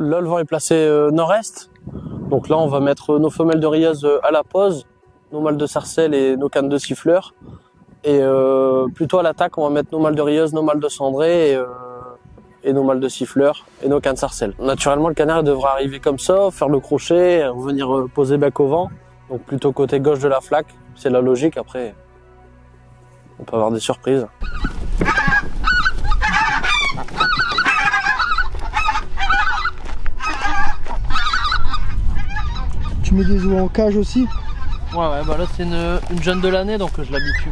Là, le vent est placé nord-est. Donc là, on va mettre nos femelles de rieuse à la pose, nos mâles de sarcelle et nos cannes de siffleurs. Et plutôt à l'attaque, on va mettre nos mâles de rieuse, nos mâles de cendrée et nos mâles de siffleurs et nos cannes sarcelles. Naturellement, le canard devra arriver comme ça, faire le crochet, revenir poser bec au vent. Donc plutôt côté gauche de la flaque, c'est la logique. Après, on peut avoir des surprises. Tu mets des œufs en cage aussi? Ouais, bah là c'est une jeune de l'année, donc je l'habitue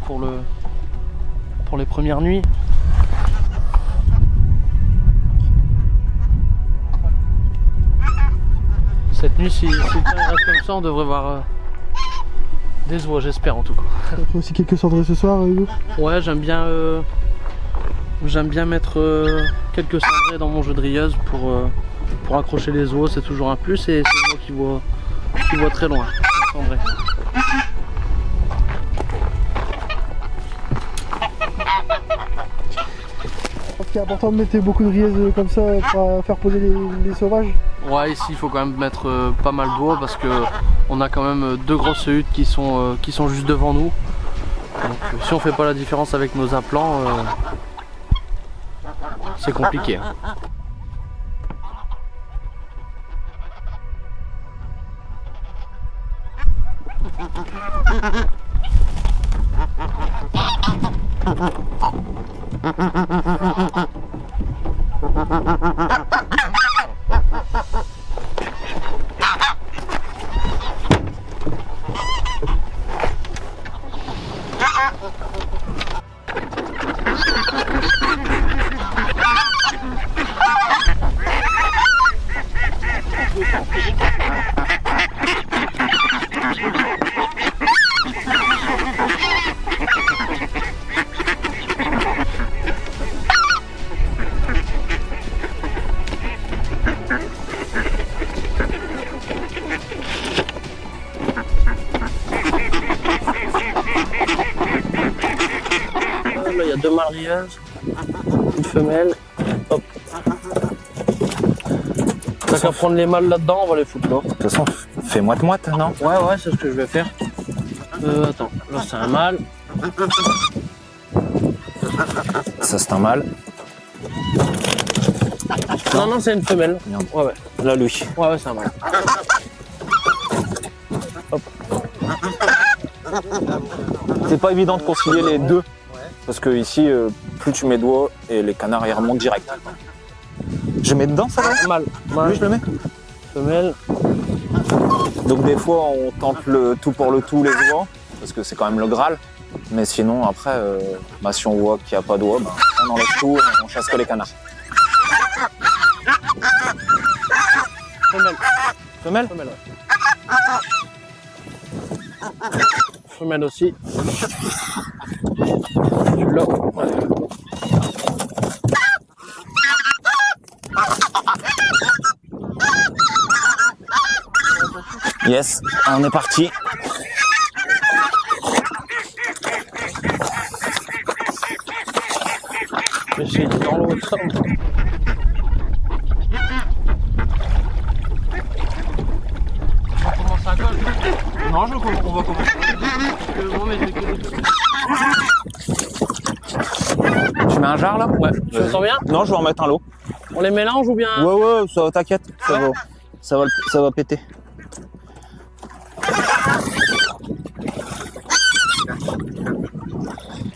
pour les premières nuits. Cette nuit, si le temps reste comme ça, on devrait voir des oies, j'espère en tout cas. Tu as aussi quelques cendrées ce soir, Hugo? Ouais, j'aime bien mettre quelques cendrées dans mon jeu de rieuse pour accrocher les oies, c'est toujours un plus et c'est moi qui voit très loin. Cendrées. Je pense qu'il est important de mettre beaucoup de riaises comme ça pour faire poser les sauvages. Ouais, ici il faut quand même mettre pas mal d'oies parce que on a quand même deux grosses huttes qui sont juste devant nous. Donc si on fait pas la différence avec nos aplants, c'est compliqué. Hein. Là, il y a deux mâles rieuses, une femelle. Hop. T'as qu'à prendre les mâles là-dedans, on va les foutre là. De toute façon, fais moite-moite, non? Ouais, c'est ce que je vais faire. Attends, là c'est un mâle. Ça, c'est un mâle. Non, c'est une femelle. Merde. Ouais. Là, lui. Ouais, c'est un mâle. Hop. C'est pas évident de concilier les deux. Parce que ici, plus tu mets doigts et les canards ils remontent direct. Je mets dedans ça va? Mâle. Oui, je le mets. Femelle. Donc des fois on tente le tout pour le tout les doigts, parce que c'est quand même le Graal. Mais sinon après, si on voit qu'il n'y a pas d'oie, on enlève tout et on chasse que les canards. Femelle. Femelle? Femelle, ouais. Femelle aussi. Celui-là. Ouais. Yes, on est parti. Je vais essayer de dans l'autre. On commence à gauche. Non, on va commencer. Tu mets un jar là? Ouais. Tu me sens bien? Non, je vais en mettre un lot. On les mélange ou bien? Ouais, ça t'inquiète, ça va péter.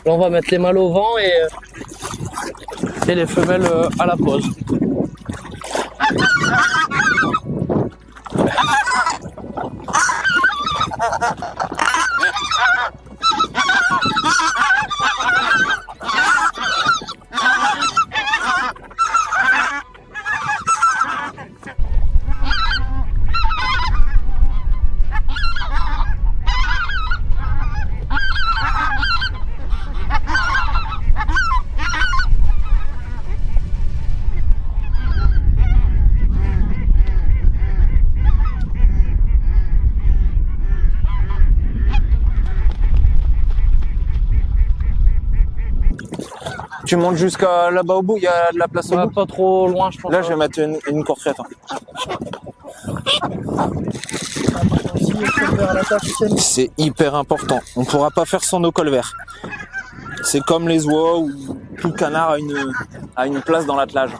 Là, on va mettre les mâles au vent et les femelles à la pose. Tu montes jusqu'à là-bas au bout, il y a de la place au Ouais, bout. pas trop loin, je pense. Là, je vais mettre une courterie, attends. Si on vers l'attaque, Étienne. C'est hyper important. On ne pourra pas faire sans nos cols verts. C'est comme les oies où tout canard a une place dans l'attelage.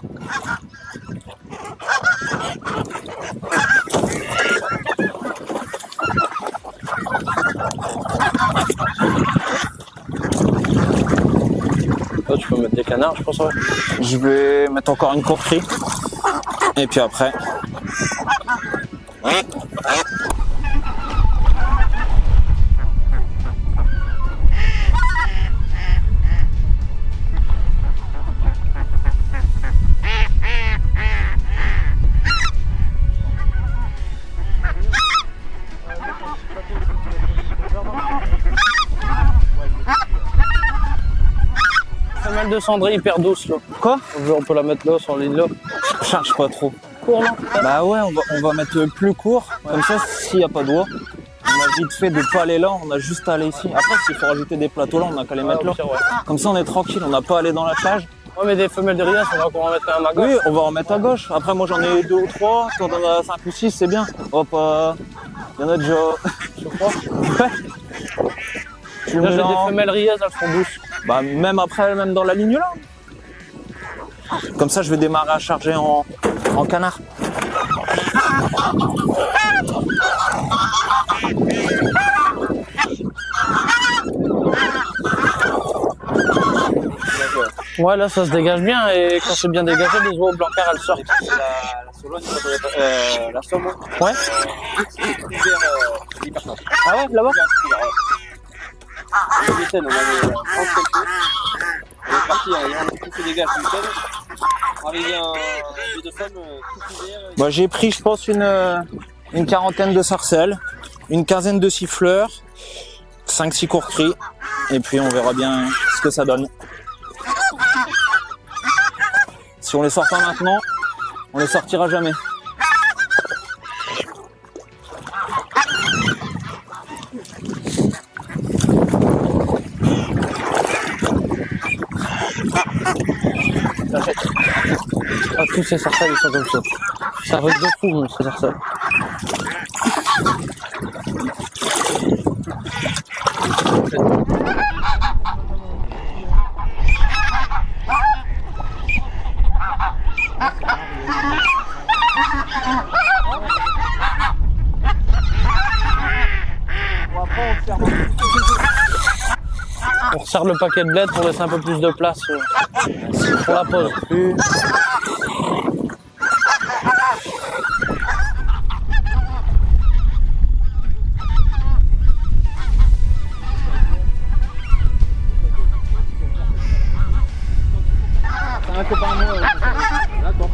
Là, tu peux mettre des canards, je pense. Ouais. Je vais mettre encore une courterie. Et puis après. Femelle de cendrée hyper douce là. Quoi? On peut la mettre là, sur l'île là. Je charge pas trop. Court là. Bah ouais, on va mettre plus court. Comme ça, s'il n'y a pas d'oie, on a vite fait de pas aller là, on a juste à aller ici. Après, s'il faut rajouter des plateaux là, on a qu'à les mettre là. Ouais. Comme ça, on est tranquille, on n'a pas à aller dans la plage. Ouais, mais des femelles de Rias, on va encore en mettre quand même à gauche. Oui, on va en mettre à gauche. Après, moi, j'en ai 2 ou 3. Quand on en a 5 ou 6, c'est bien. On va pas... Il y en a déjà... Je crois. Ouais. Tu Là, mets j'ai des dans... femelles Rias, elles sont douces. Bah, même après, même dans la ligne là. Comme ça, je vais démarrer à charger en canard. Ouais, là, ça se dégage bien et quand c'est bien dégagé, les oies blancards, elles sortent. La Sologne, la Somme. Ouais. Ah ouais, là-bas? On avait 30 quelques. On est parti, on a tout fait dégage du week-end. On avait un de femmes tout couvert. Bah, j'ai pris, je pense, une quarantaine de sarcelles, une quinzaine de siffleurs, 5-6 courteries, et puis on verra bien ce que ça donne. Si on les sort pas maintenant, on les sortira jamais. Ah, tous ces sarcelles, ils sont comme ça. Ça reste de fou, même, ces sarcelles. On resserre le paquet de bled pour laisser un peu plus de place pour la pause. Un copain à moi. D'accord.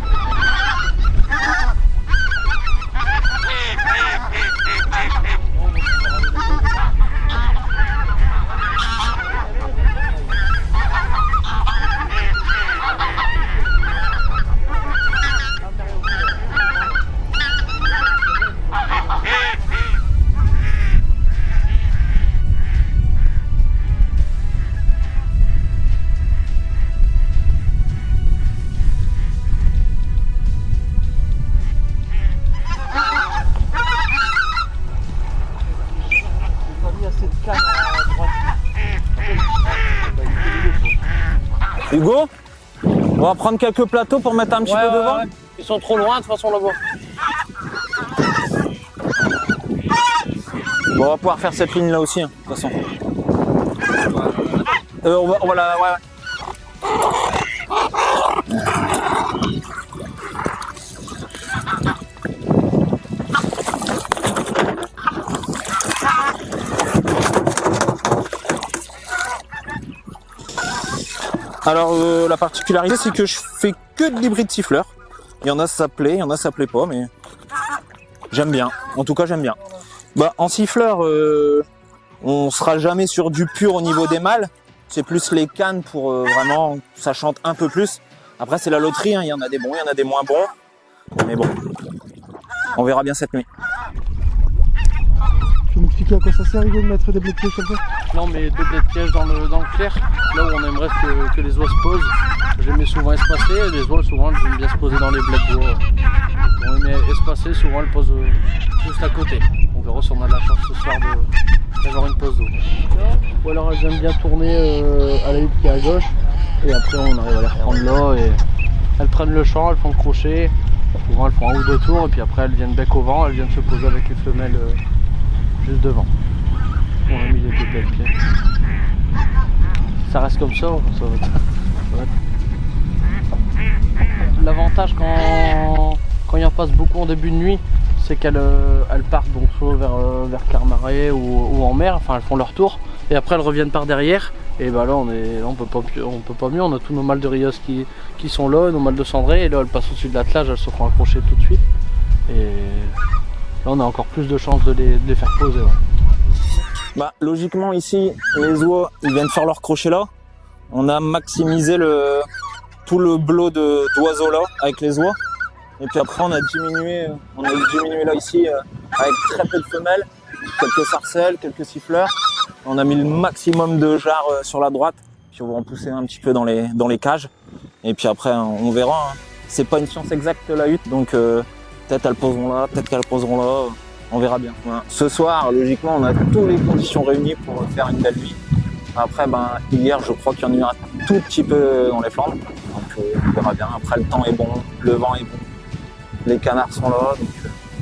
Hugo, on va prendre quelques plateaux pour mettre un petit peu devant. Ouais. Ils sont trop loin, de toute façon, là-bas. Bon, on va pouvoir faire cette ligne là aussi, hein, de toute façon. On va la... Ouais. Alors la particularité c'est que je fais que de l'hybride siffleur. Il y en a ça plaît, il y en a ça plaît pas, mais j'aime bien. En tout cas j'aime bien. Bah en siffleur, on sera jamais sur du pur au niveau des mâles. C'est plus les cannes pour vraiment ça chante un peu plus. Après c'est la loterie, hein. Il y en a des bons, il y en a des moins bons. Mais bon, on verra bien cette nuit. Tu nous expliques expliquer à quoi ça sert, Hugo, de mettre des blés de piège comme ça? Là on met 2 blés de piège dans le clair, là où on aimerait que les oies se posent. Je les mets souvent espacés, les oies souvent elles aiment bien se poser dans les blés de bois. Donc on les met espacés, souvent elles posent juste à côté. On verra si on a de la chance ce soir d'avoir une pose d'eau. Ou alors elles aiment bien tourner à la hutte qui est à gauche, et après on arrive à les reprendre là, et elles prennent le champ, elles font le crochet. Souvent elles font un ou 2 tours, et puis après elles viennent bec au vent, elles viennent se poser avec les femelles juste devant. On a mis les 2 blés de piège. Ça reste comme ça, ça va être... L'avantage quand il en passe beaucoup en début de nuit, c'est qu'elles partent donc soit vers Clermarais ou en mer, enfin elles font leur tour, et après elles reviennent par derrière, et bah là on peut pas mieux, on a tous nos mâles de rieuse qui sont là, nos mâles de cendrée, et là elles passent au-dessus de l'attelage, elles se font accrocher tout de suite, et là on a encore plus de chances de les faire poser. Ouais. Bah, logiquement ici, les oies, ils viennent faire leur crochet là. On a maximisé tout le blot d'oiseaux là avec les oies. Et puis après on a diminué là ici avec très peu de femelles, quelques sarcelles, quelques siffleurs. On a mis le maximum de jarres sur la droite. Puis on va en pousser un petit peu dans les cages. Et puis après on verra. Hein. C'est pas une science exacte la hutte, donc peut-être elles poseront là, peut-être qu'elles poseront là. On verra bien. Voilà. Ce soir, logiquement, on a toutes les conditions réunies pour faire une belle nuit. Après, hier, je crois qu'il y en a eu un tout petit peu dans les Flandres. Donc, on verra bien. Après, le temps est bon, le vent est bon. Les canards sont là.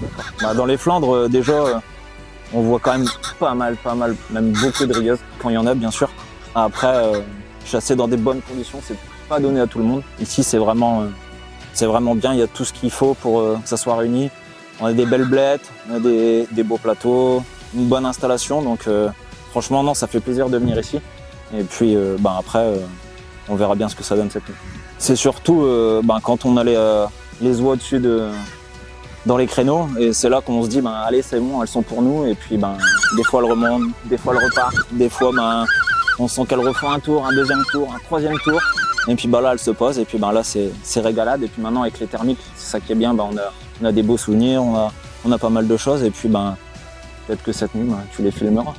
Donc, dans les Flandres, déjà, on voit quand même pas mal, même beaucoup de rieuses, quand il y en a, bien sûr. Après, chasser dans des bonnes conditions, c'est pas donné à tout le monde. Ici, c'est vraiment bien. Il y a tout ce qu'il faut pour que ça soit réuni. On a des belles blettes, on a des beaux plateaux, une bonne installation, donc franchement non, ça fait plaisir de venir ici. Et puis après, on verra bien ce que ça donne cette nuit. C'est surtout quand on a les oies au-dessus dans les créneaux, et c'est là qu'on se dit allez c'est bon, elles sont pour nous, et puis des fois elles remontent, des fois elles repartent, des fois on sent qu'elles refont un tour, un deuxième tour, un troisième tour, et puis là elles se posent, et puis là c'est régalade, et puis maintenant avec les thermiques, c'est ça qui est bien, on a des beaux souvenirs, on a pas mal de choses, et puis peut-être que cette nuit, tu les filmeras.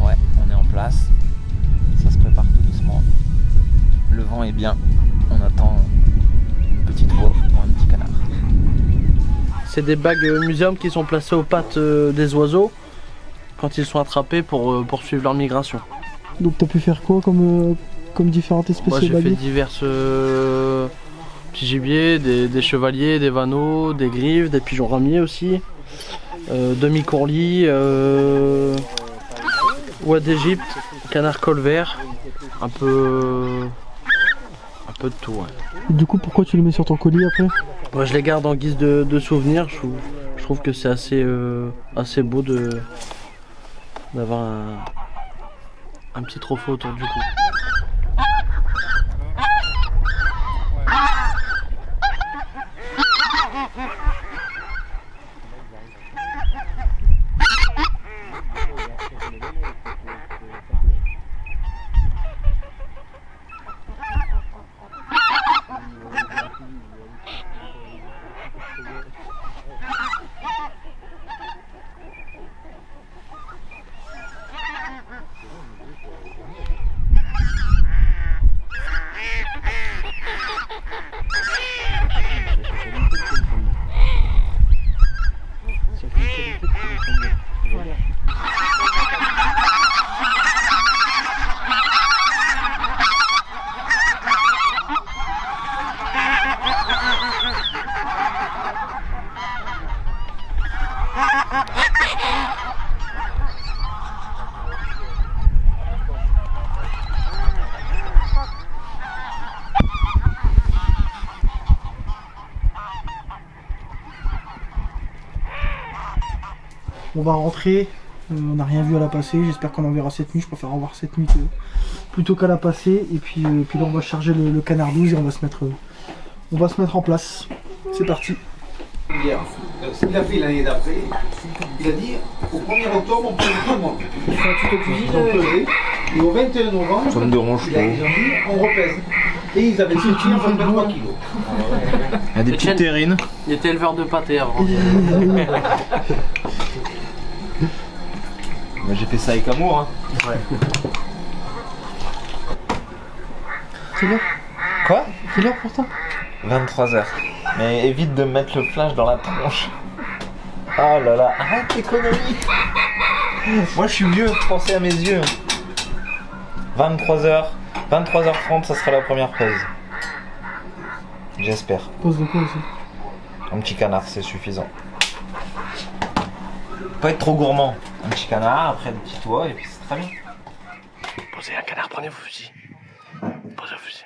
Ouais, on est en place. Ça se prépare tout doucement. Le vent est bien. On attend une petite voix pour un petit canard. C'est des bagues muséum qui sont placées aux pattes des oiseaux quand ils sont attrapés pour poursuivre leur migration. Donc t'as pu faire quoi comme différentes espèces Moi de j'ai fait baguettes? divers petits gibiers, des chevaliers, des vanneaux, des grives, des pigeons ramiers aussi, demi-courlis, oie d'Égypte, canard colvert, un peu de tout. Ouais. Du coup, pourquoi tu les mets sur ton colis après? Moi je les garde en guise de souvenir, je trouve que c'est assez beau d'avoir un petit trophée autour du cou. On va rentrer, on n'a rien vu à la passer, j'espère qu'on en verra cette nuit, je préfère en voir cette nuit plutôt qu'à la passer. Et puis là on va charger le canard 12 et on va se mettre en place. C'est parti. Ce qu'il a fait l'année d'après, il a dit au 1er octobre on prend tout le monde. Il fait un tuto cuisine et au 21 novembre, Ça me dérange ils ont dit on repèse. Et ils avaient sorti en 23 kilos. Il y a des petites terrines. Il était éleveur de pâté avant. Moi j'ai fait ça avec amour. Hein. C'est l'heure? Quoi? C'est l'heure pourtant? 23h. Mais évite de mettre le flash dans la tronche. Oh là là, arrête tes conneries. Moi je suis vieux, pensez à mes yeux. 23h, 23h30, ça sera la première pause. J'espère. Pose de quoi aussi? Un petit canard, c'est suffisant. Pas être trop gourmand. Un petit canard, après une petite oie, et puis c'est très bien. Posez un canard, prenez vos fusils. Posez vos fusils.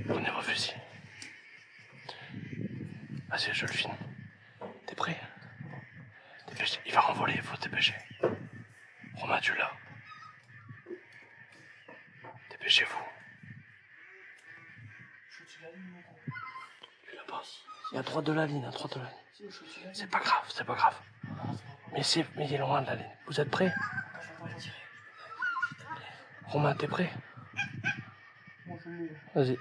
Prenez vos fusils. Vas-y, je le filme. T'es prêt? Dépêchez. Il va renvoler, il faut se dépêcher. Romain, tu l'as. Dépêchez-vous. Tu l'as pas. Il y a droite de la ligne, à droite de la ligne. C'est pas grave, c'est pas grave. Mais il est loin de la ligne. Vous êtes prêts? Romain, t'es prêt? Vas-y.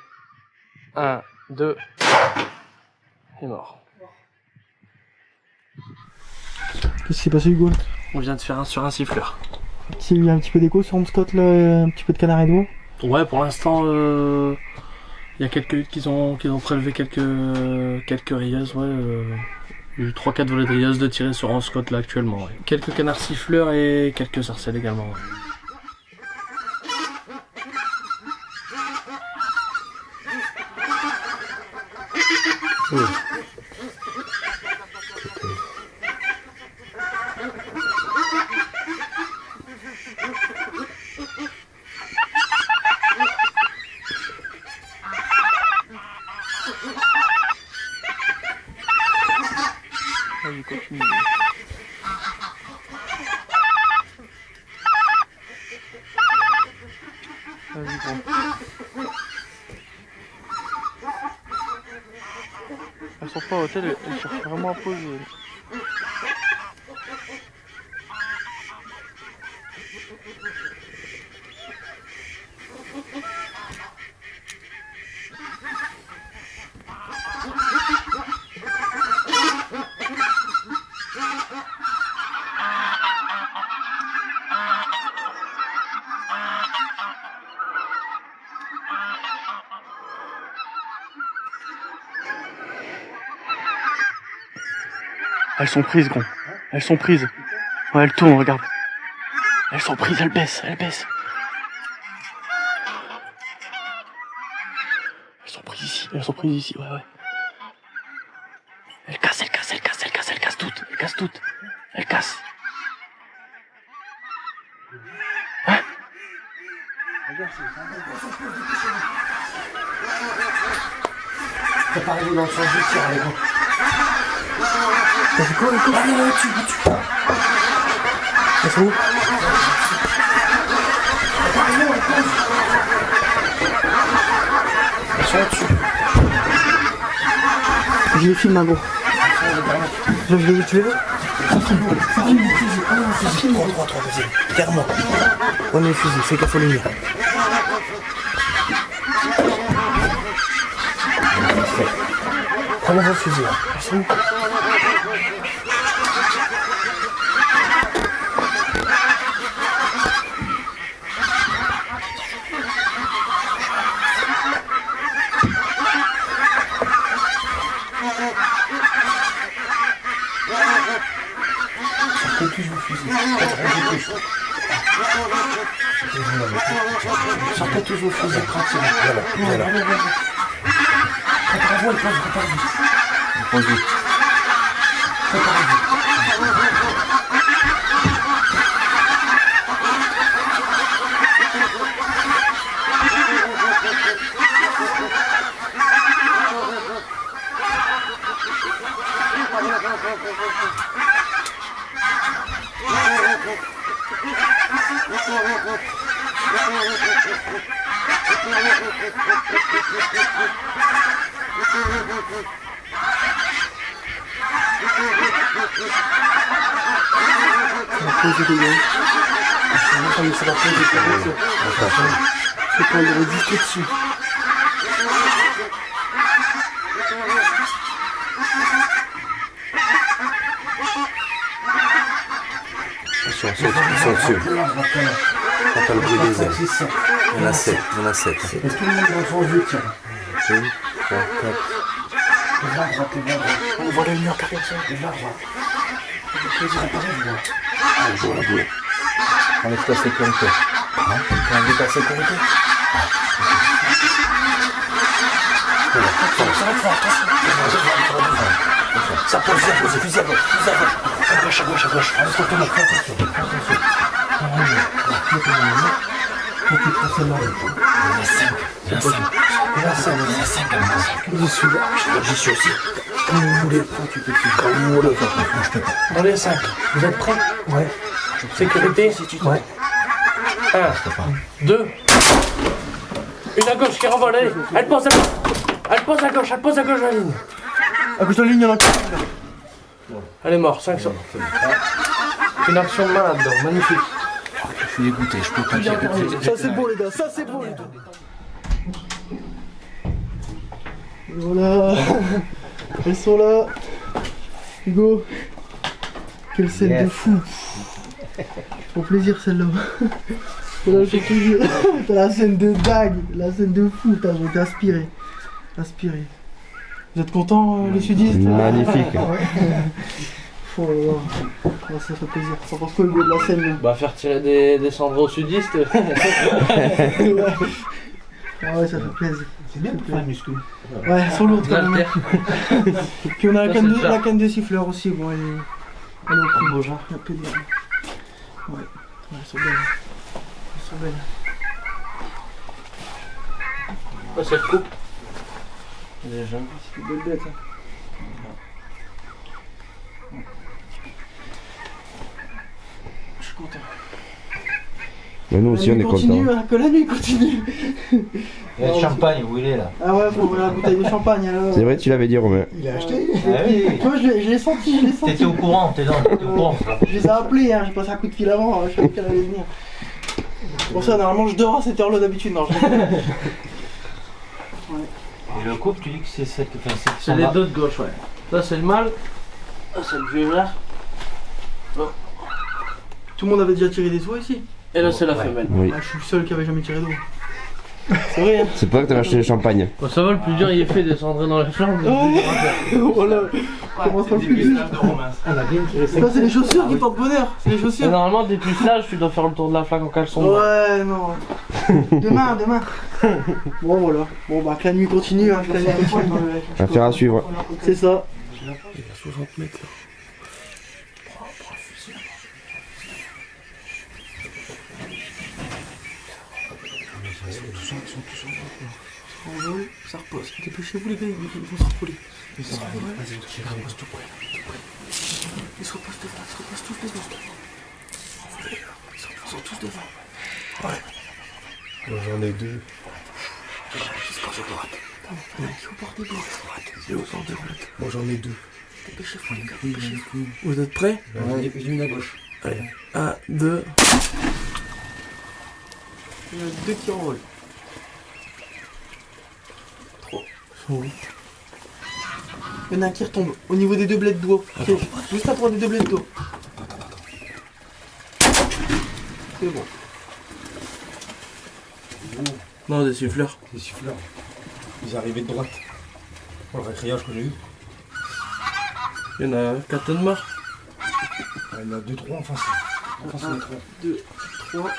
1, 2. Il est mort. Qu'est-ce qui s'est passé Hugo? On vient de faire un sur un siffleur. Il y a un petit peu d'écho sur Scott là, un petit peu de canard et d'oie? Ouais, pour l'instant, il y a quelques qui ont prélevé quelques rilleuses, ouais. Il y a eu 3-4 volets de rilleuses de tirer sur un Scott là actuellement. Ouais. Quelques canards siffleurs et quelques sarcelles également. Ouais. Oui. Vas-y, continue. Vas-y, gros. Elles sont pas à hôtel, elles cherchent vraiment à poser. Elles sont prises, gros. Elles sont prises. Ouais, elles tournent, regarde. Elles sont prises, elles baissent, elles baissent. Elles sont prises ici, ouais, ouais. Elles cassent toutes, elles cassent. Hein? Préparez-vous dans le sens du tir, allez, go. Vas-y, go, allez, là-dessus. Elles sont où? Elles sont là-dessus. Je les filme, gros. Tu les veux? Ça filme mon fusil. Ah non, ça filme mon 3, vas-y. Regarde-moi. On est le fusil, fais gaffe aux lumières. Prenez vos fusils là. C'est où? Sortez tous vos fusils. Sortez tous vos fusils, pratiquement. Voilà. Préparez-vous, préparez-vous. C'est pour le résister dessus. Ils sont dessus. T'entends le bruit des ailes. Il y en a 7. Et tout le monde dans son jeu, tiens. 1, 3, 4. On voit la lumière qui revient. Enlève ta sécurité. Enlève ta sécurité. Ça pose, fusil à gauche. À gauche. J'y suis là. J'y suis aussi. Comme vous voulez. Dans les 5. Vous êtes prêts? Ouais. Sécurité? Ouais. 1, 2. Une à gauche qui renvole, allez. Elle pose à gauche la ligne. À gauche de la ligne, il y en a encore. Elle est morte, 5 sur. Une action de malade, donc, magnifique. Je suis dégoûté, je peux pas dire. Ça c'est beau les gars, ça c'est beau les gars. Voilà. Elles sont là. Hugo. Quelle scène de fou. Pour plaisir celle-là. Voilà, je te jure. T'as la scène de dingue, la scène de fou. T'as été inspiré. Vous êtes contents les sudistes? Magnifique. Ouais. Oh là là. Ouais, ça fait plaisir. Ça pense quoi Hugo de la scène là? Bah faire tirer des cendres aux sudistes. Ah ouais, ça fait plaisir. C'est bien pour faire un muscle. Ouais, elles sont lourdes quand même. Puis on a Ça, la c'est canne de siffleur aussi. Bon, elle est au prix. Bon, genre, il y a peu de. Ouais, elles sont belles. Ça c'est le coup. Déjà. C'est une belle bête. Hein. Je suis content. Mais nous aussi on est continue, contents. hein, que la nuit continue. Il y a le champagne, où il est là? Ah ouais, faut ouvrir la bouteille de champagne alors. C'est vrai, tu l'avais dit Romain. Il a acheté. Ah oui. Toi, je l'ai senti. T'étais au courant, t'étais au courant. Je les ai appelés, hein, j'ai passé un coup de fil avant, je savais qu'elle allait venir. Pour ça, normalement, je dors à cette heure-là d'habitude. Non, Et le couple, tu dis que c'est cette. Enfin, C'est les deux de gauche, ouais. Ça c'est le mâle. Ça c'est le vieux vert. Tout le monde avait déjà tiré des oies ici. Et là c'est la femelle. Oui. Ah, je suis le seul qui avait jamais tiré d'eau. C'est vrai, hein. C'est pas que t'as acheté le champagne. Bon, ça va, le plus dur il est fait, descendre dans la flamme. Voilà. Commence par le plus dur. Ça, c'est les chaussures qui portent bonheur. C'est les Et chaussures. normalement, dès plus l'âge, tu dois faire le tour de la flaque en caleçon. Ouais, non. Demain. Bon, voilà. Bon, bah, que la nuit continue. Hein. Que la nuit continue. Affaire à suivre. C'est ça. Il y a 60 mètres là. Ça repose. Dépêchez-vous les gars, ils vont se repoler. Ils se reposent tout près. Ils se reposent devant, ils se reposent tous devant. Ils sont tous devant. Ouais. Moi j'en ai deux. Qui se passe à droite. Qui est au bord de gauche. Et au bord de droite. Moi j'en ai deux. Dépêchez-vous les gars, dépêchez-vous. Vous êtes prêts? Ouais. Une à gauche. Allez. 1, 2. Il y en a deux qui envolent. 3. Oui. Il y en a un qui retombe au niveau des deux blés de doigts. Ok, juste à droite des deux blés de doigts. C'est bon. Non, des siffleurs. Les siffleurs. Ils arrivaient de droite. Pour le récréage que j'ai eu. Il y en a 4 tonnes morts. Il y en a 2-3 en face. En face, il y en a 3. 2, 3.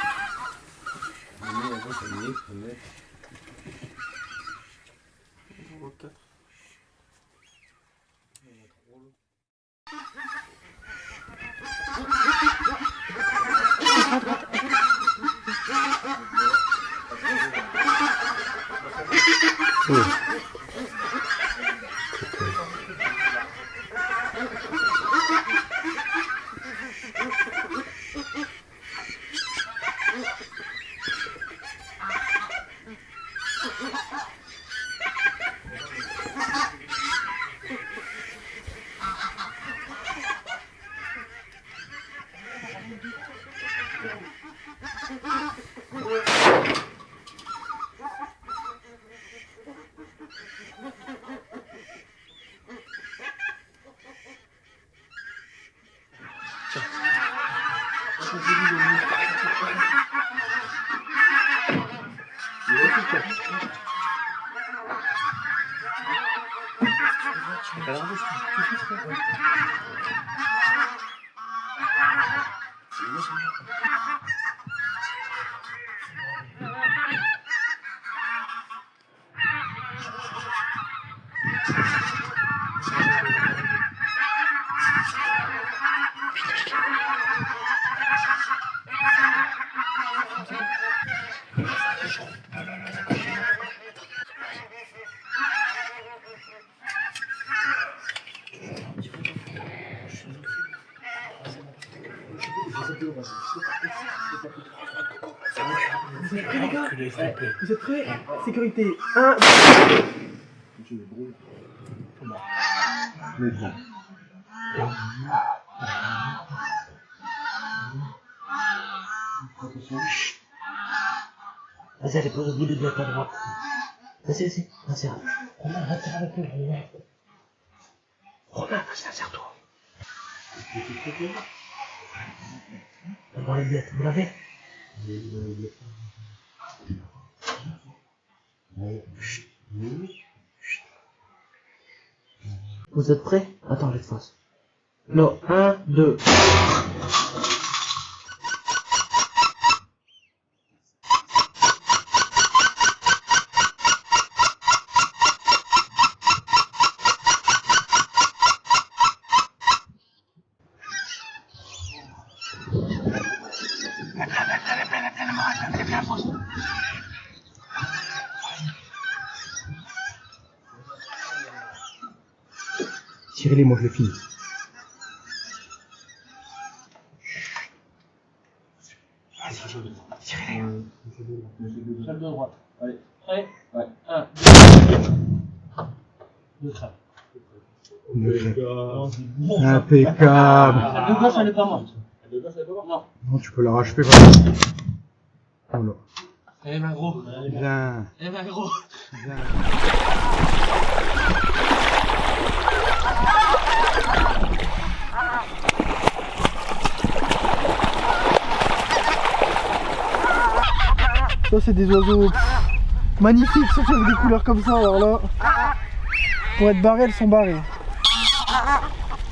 Vous êtes prêts? Sécurité. 1, 2. Vas-y, allez, pose le bout de bloc à droite. Vas-y. Romain, reste avec nous, Romain. Romain, vas-y, insère-toi. Dans les billettes, vous l'avez? Chut. Vous êtes prêts? Attends, je te fasse. Non, 1, 2. Tirez-les, moi je le finis. Vas-y, tirez-les. Celle de droite. Allez. Prêt? Ouais. 1, 2, 3. Impeccable. Celle de gauche, elle est pas morte. Non. Non, tu peux l'arracher. Voilà. Eh ben gros. Bien. Eh ben gros. Bien. Ça c'est des oiseaux Magnifique, surtout avec des couleurs comme ça, alors là. Pour être barrées, elles sont barrées.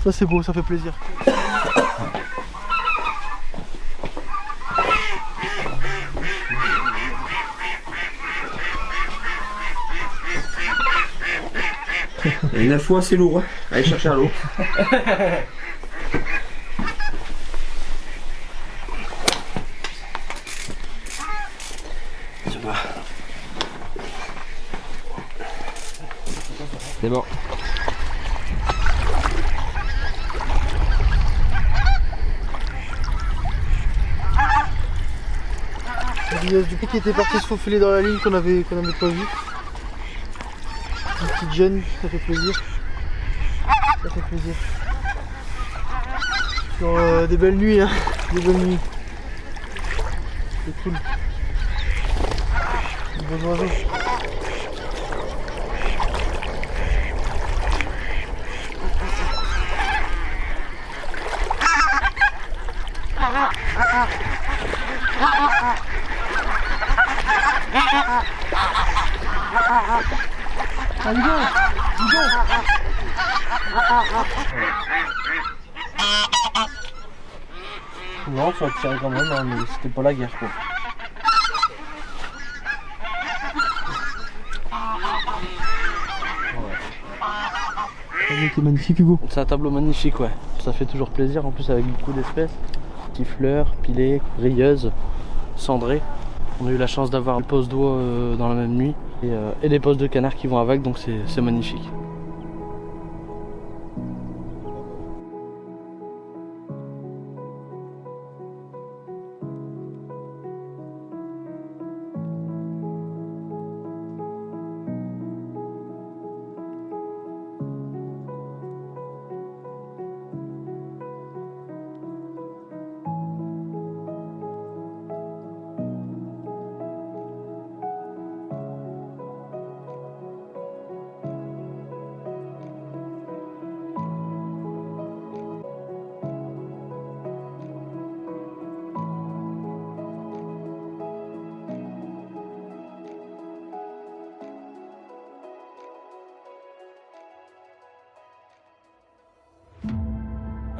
Ça c'est beau, ça fait plaisir. Et 9 fois c'est lourd, allez chercher à l'eau. C'est bon. Du coup qui était parti se faufiler dans la ligne qu'on avait pas vu. Une petite jeune, ça fait plaisir. Ça fait plaisir. Sur des belles nuits, hein. Des bonnes nuits. C'est cool. Un bon oiseau. Ah, dis donc, dis donc. Non, ça a tiré quand même, hein, mais c'était pas la guerre quoi. C'est magnifique Hugo. C'est un tableau magnifique, ouais. Ça fait toujours plaisir, en plus avec beaucoup d'espèces. Siffleurs, pilets, rieuse, cendrées. On a eu la chance d'avoir une pose d'oie dans la même nuit et des poses de canards qui vont avec, donc c'est magnifique.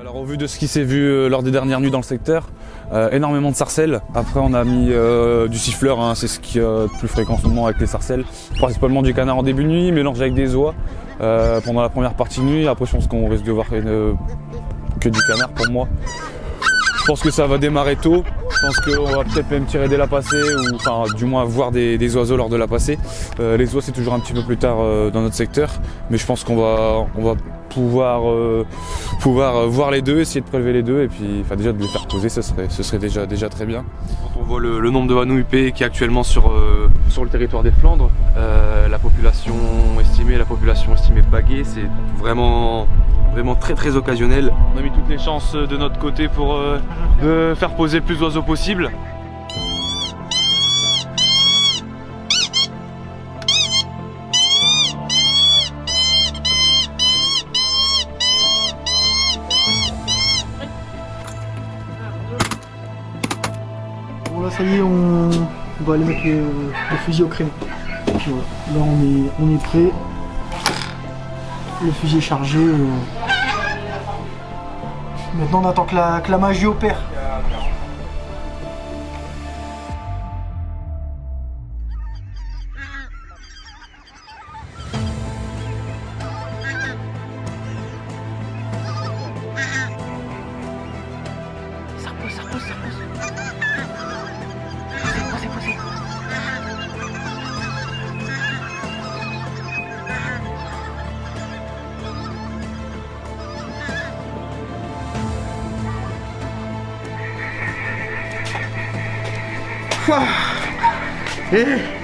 Alors au vu de ce qui s'est vu lors des dernières nuits dans le secteur, énormément de sarcelles. Après on a mis du siffleur, hein, c'est ce qui est le plus fréquent en ce moment avec les sarcelles. Principalement du canard en début de nuit, mélangé avec des oies pendant la première partie de nuit. Après je pense qu'on risque de voir que du canard pour moi. Je pense que ça va démarrer tôt. Je pense qu'on va peut-être même tirer dès la passée, ou enfin du moins voir des oiseaux lors de la passée. Les oies c'est toujours un petit peu plus tard dans notre secteur, mais je pense qu'on va pouvoir voir les deux, essayer de prélever les deux et puis enfin, déjà de les faire poser, ce serait déjà très bien. Quand on voit le nombre de vanneaux huppés qui est actuellement sur le territoire des Flandres, la population estimée baguée, c'est vraiment très occasionnel. On a mis toutes les chances de notre côté pour faire poser le plus d'oiseaux possible. Bon là ça y est, on va aller mettre le fusil au créneau. Puis voilà, là on est prêt. Le fusil est chargé. Maintenant on attend que la magie opère. Ça repose. C'est posé.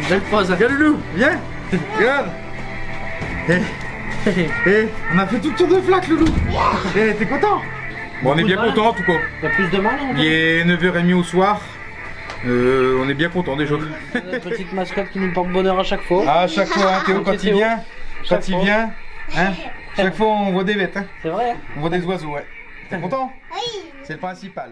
Belle pose. Regarde Loulou, viens. Regarde. On a fait tout le tour de flaque Loulou. T'es content? Bon, on est bien content en tout cas. Il y a plus de mal, Il est 9h30 au soir. On est bien content déjà. Une petite mascotte qui nous porte bonheur à chaque fois. À chaque fois, hein, Théo, quand il vient, hein, chaque fois on voit des bêtes. Hein. C'est vrai. On voit des oiseaux, ouais. T'es content? Oui. C'est le principal.